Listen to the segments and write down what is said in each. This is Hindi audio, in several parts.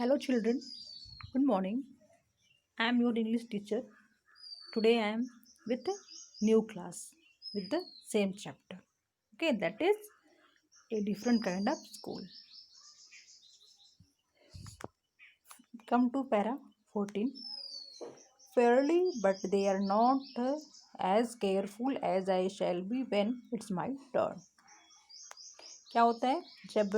Hello, children. Good morning. I am your English teacher. Today I am with a new class with the same chapter. Okay, that is a different kind of school. Come to para 14. Fairly, but they are not as careful as I shall be when it's my turn. क्या होता है जब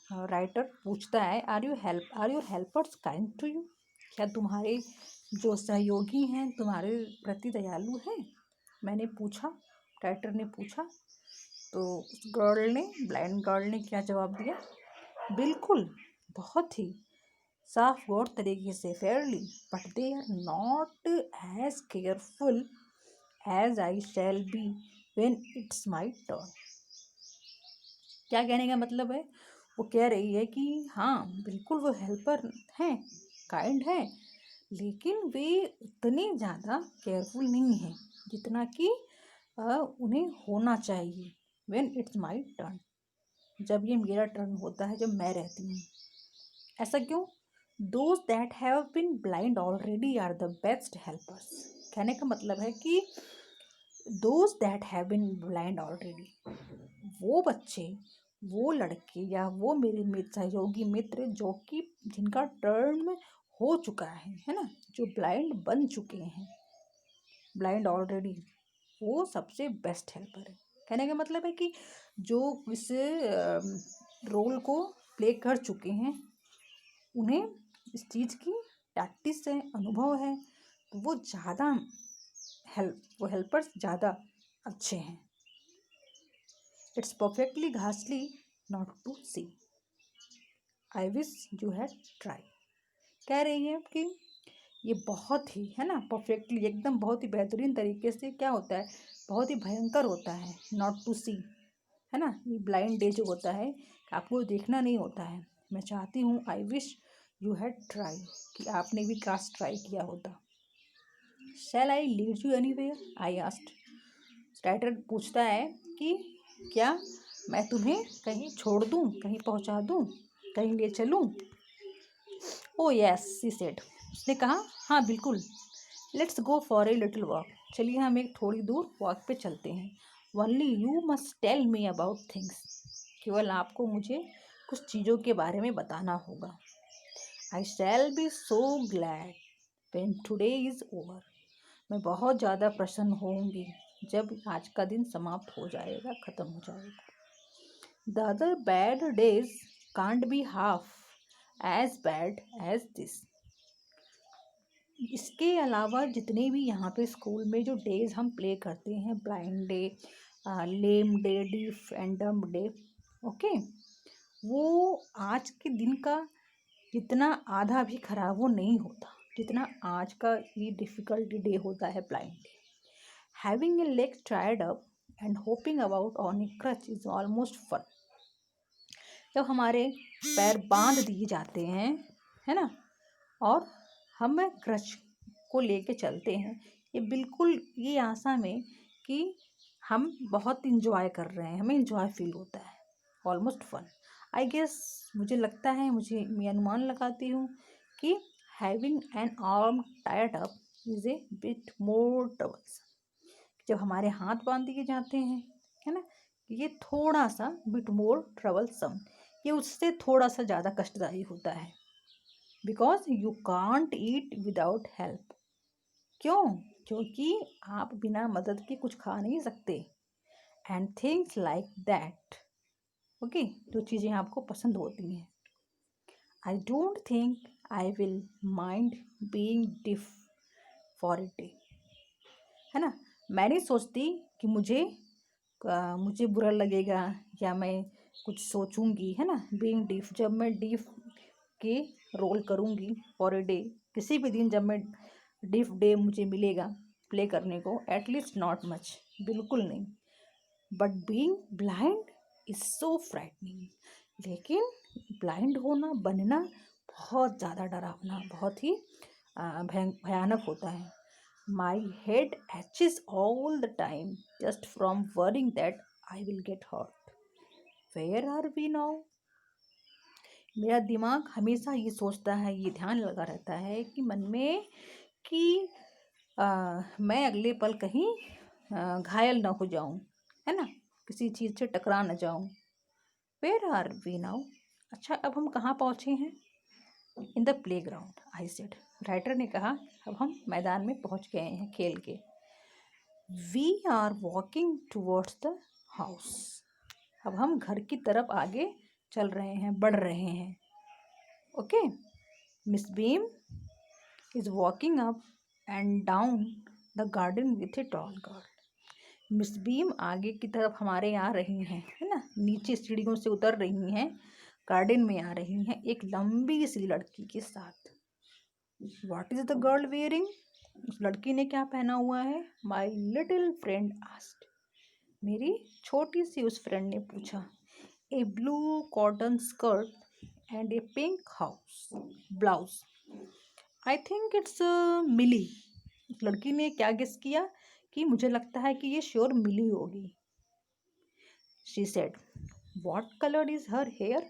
राइटर पूछता है are your helpers kind to you, क्या तुम्हारे जो सहयोगी हैं तुम्हारे प्रति दयालु हैं। मैंने पूछा, राइटर ने पूछा, तो उस गर्ल ने, ब्लाइंड गर्ल ने क्या जवाब दिया? बिल्कुल, बहुत ही साफ गौर तरीके से, fairly but they are not as careful as I shall be when it's my turn. क्या कहने का मतलब है? वो कह रही है कि हाँ बिल्कुल वो हेल्पर हैं, काइंड हैं, लेकिन वे उतने ज़्यादा केयरफुल नहीं हैं जितना कि उन्हें होना चाहिए। व्हेन इट्स माई टर्न, जब ये मेरा टर्न होता है, जब मैं रहती हूँ। ऐसा क्यों? Those that have been blind already are the best helpers. कहने का मतलब है कि those that have been blind already, वो बच्चे, वो लड़के या वो मेरे मित्र, सहयोगी मित्र जो कि जिनका टर्न हो चुका है ना, जो ब्लाइंड बन चुके हैं, ब्लाइंड ऑलरेडी, वो सबसे बेस्ट हेल्पर है। कहने का मतलब है कि जो इस रोल को प्ले कर चुके हैं, उन्हें इस चीज़ की प्रैक्टिस है, अनुभव है, तो वो ज़्यादा वो हेल्पर्स ज़्यादा अच्छे हैं। इट्स परफेक्टली घासली not to see, I wish you had try. कह रही है कि ये बहुत ही, है ना, परफेक्टली, एकदम बहुत ही बेहतरीन तरीके से क्या होता है, बहुत ही भयंकर होता है नॉट टू सी, है ना। ये ब्लाइंड डे जो होता है, आपको देखना नहीं होता है। मैं चाहती हूँ, I wish you had try, कि आपने भी काश ट्राई किया होता। Shall I lead you anywhere, I asked. Writer पूछता है कि क्या मैं तुम्हें कहीं छोड़ दूँ, कहीं पहुँचा दूँ, कहीं ले चलूँ? ओ यस, शी सेड, उसने कहा हाँ बिल्कुल। Let's go for a little walk, चलिए हम एक थोड़ी दूर वॉक पे चलते हैं। Only you must tell me about things, केवल आपको मुझे कुछ चीज़ों के बारे में बताना होगा। I shall be so glad when today is over, मैं बहुत ज़्यादा प्रसन्न होंगी जब आज का दिन समाप्त हो जाएगा, ख़त्म हो जाएगा। The other bad days can't be half as bad as this, इसके अलावा जितने भी यहाँ पे स्कूल में जो डेज हम प्ले करते हैं, blind day, lame day, deaf and डम डे, ओके, वो आज के दिन का जितना आधा भी खराब वो नहीं होता जितना आज का ये डिफ़िकल्ट डे होता है, blind day. Having a leg tired up and hopping about on a crutch is almost fun, जब हमारे पैर बांध दिए जाते हैं, है ना, और हम क्रच को लेके चलते हैं, ये बिल्कुल ये आशा में कि हम बहुत इंजॉय कर रहे हैं, हमें इंजॉय फील होता है, ऑलमोस्ट फन। आई गेस, मुझे लगता है, मैं अनुमान लगाती हूँ कि having an arm tired up is a bit more troubles, जब हमारे हाथ बांध दिए जाते हैं, है ना, ये थोड़ा सा बिट मोर ट्रबलसम, ये उससे थोड़ा सा ज़्यादा कष्टदायी होता है। Because you can't eat without help, क्यों? क्योंकि आप बिना मदद के कुछ खा नहीं सकते। And things like that, okay, जो चीज़ें आपको पसंद होती हैं। I don't think I will mind being diff for a day, है ना, मैं नहीं सोचती कि मुझे बुरा लगेगा या मैं कुछ सोचूंगी, है ना। बीइंग डीफ, जब मैं डीफ के रोल करूंगी फॉर ए डे, किसी भी दिन जब मैं डीफ डे मुझे मिलेगा प्ले करने को, एटलीस्ट नॉट मच, बिल्कुल नहीं। But being blind is so frightening, लेकिन ब्लाइंड होना, बनना बहुत ज़्यादा डरावना, बहुत ही भयानक होता है। My head aches all the time just from worrying that I will get hurt. Where are we now? मेरा दिमाग हमेशा ये सोचता है, ये ध्यान लगा रहता है कि मन में कि मैं अगले पल कहीं घायल ना हो जाऊं, है ना, किसी चीज़ से टकरा ना जाऊं। Where are we now? अच्छा, अब हम कहाँ पहुँचे हैं? In the playground, I said. Writer ने कहा, अब हम मैदान में पहुँच गए हैं खेल के। We are walking towards the house. अब हम घर की तरफ आगे चल रहे हैं, बढ़ रहे हैं। Okay, miss beam is walking up and down the garden with a tall girl. Miss beam आगे की तरफ हमारे आ रही हैं, है ना, नीचे सीढ़ियों से उतर रही हैं, गार्डन में आ रही हैं एक लंबी सी लड़की के साथ। What is the girl wearing? उस लड़की ने क्या पहना हुआ है? My little friend asked. मेरी छोटी सी उस फ्रेंड ने पूछा। A blue cotton skirt and a pink house blouse. I think it's Milly. उस लड़की ने क्या गेस किया कि मुझे लगता है कि ये श्योर मिली होगी। She said, what colour is her hair?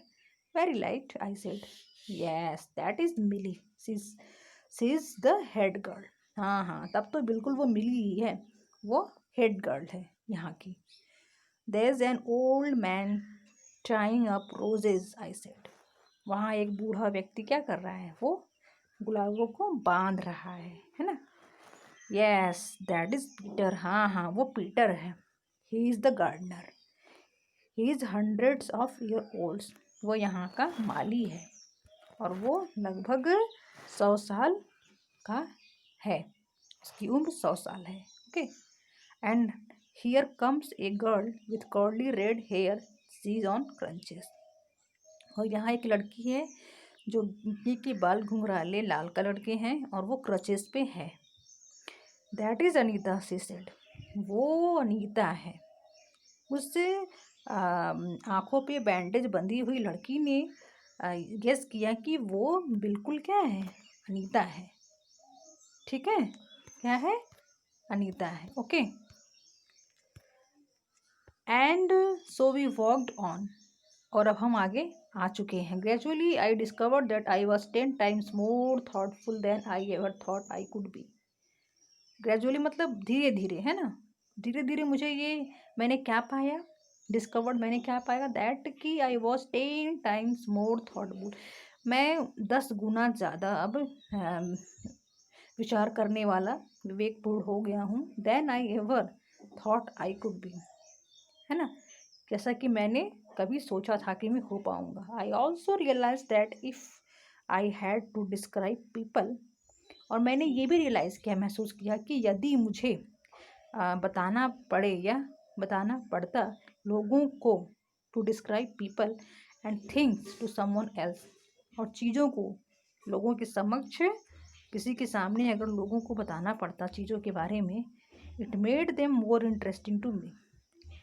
Very light, I said. Yes, that is Milly. She is the head girl. हाँ हाँ, तब तो बिल्कुल वो मिली ही है, वो हेड गर्ल है यहाँ की। There is an old man tying up roses, I said. वहाँ एक बूढ़ा व्यक्ति क्या कर रहा है? वो गुलाबों को बांध रहा है ना। Yes, that is Peter. हाँ हाँ, वो पीटर है। He is the gardener. He is hundreds of year old. वो यहाँ का माली है और वो लगभग 100 साल का है। उसकी उम्र 100 साल है। Okay, and here comes a girl with curly red hair, she is on crunches. और यहाँ एक लड़की है जो के बाल घुंघराले लाल कलर के हैं और वो क्रचेस पे है। That is Anita, she said. वो अनीता है। उससे आँखों पे बैंडेज बंधी हुई लड़की ने गेस किया कि वो बिल्कुल क्या है? अनीता है। ठीक है, क्या है? अनीता है। Okay, and so we walked on. और अब हम आगे आ चुके हैं। Gradually I discovered that I was 10 times more thoughtful than I ever thought I could be. Gradually मतलब धीरे धीरे, है ना। धीरे धीरे मुझे ये मैंने क्या पाया? डिस्कवर्ड, मैंने क्या पाया? दैट कि आई वॉज 10 times मोर थॉटफुल। मैं 10 गुना ज़्यादा अब विचार करने वाला, विवेकपूर्ण हो गया हूँ। Than I ever thought I could be, है ना, जैसा कि मैंने कभी सोचा था कि मैं हो पाऊँगा। I also realise that if I had to describe people. और मैंने ये भी रियलाइज़ किया, महसूस किया कि यदि मुझे बताना पड़े या बताना पड़ता लोगों को, to describe people and things to someone else, और चीज़ों को लोगों के समक्ष, किसी के सामने अगर लोगों को बताना पड़ता चीज़ों के बारे में, it made them more interesting to me.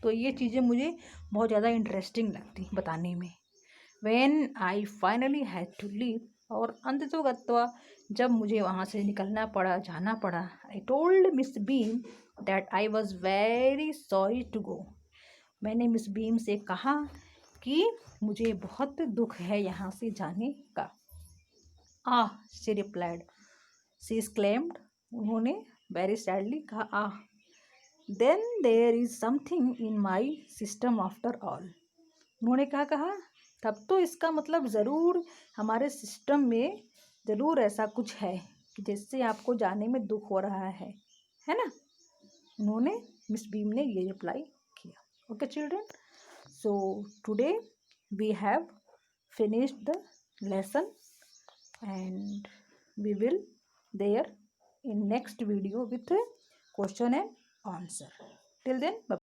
तो ये चीज़ें मुझे बहुत ज़्यादा इंटरेस्टिंग लगती बताने में। When I finally had to leave, और अंततोगत्वा जब मुझे वहाँ से निकलना पड़ा, जाना पड़ा, I told Miss Beam that I was very sorry to go. मैंने मिस बीम से कहा कि मुझे बहुत दुख है यहाँ से जाने का। Ah, she replied, she exclaimed. उन्होंने वेरी सैडली कहा, ah, then there is something in my system after all. उन्होंने क्या कहा? तब तो इसका मतलब ज़रूर हमारे सिस्टम में ज़रूर ऐसा कुछ है कि जिससे आपको जाने में दुख हो रहा है ना। उन्होंने, मिस बीम ने ये रिप्लाई किया। Okay children, so today we have finished the lesson and we will there in next video with question and answer. Till then, bye.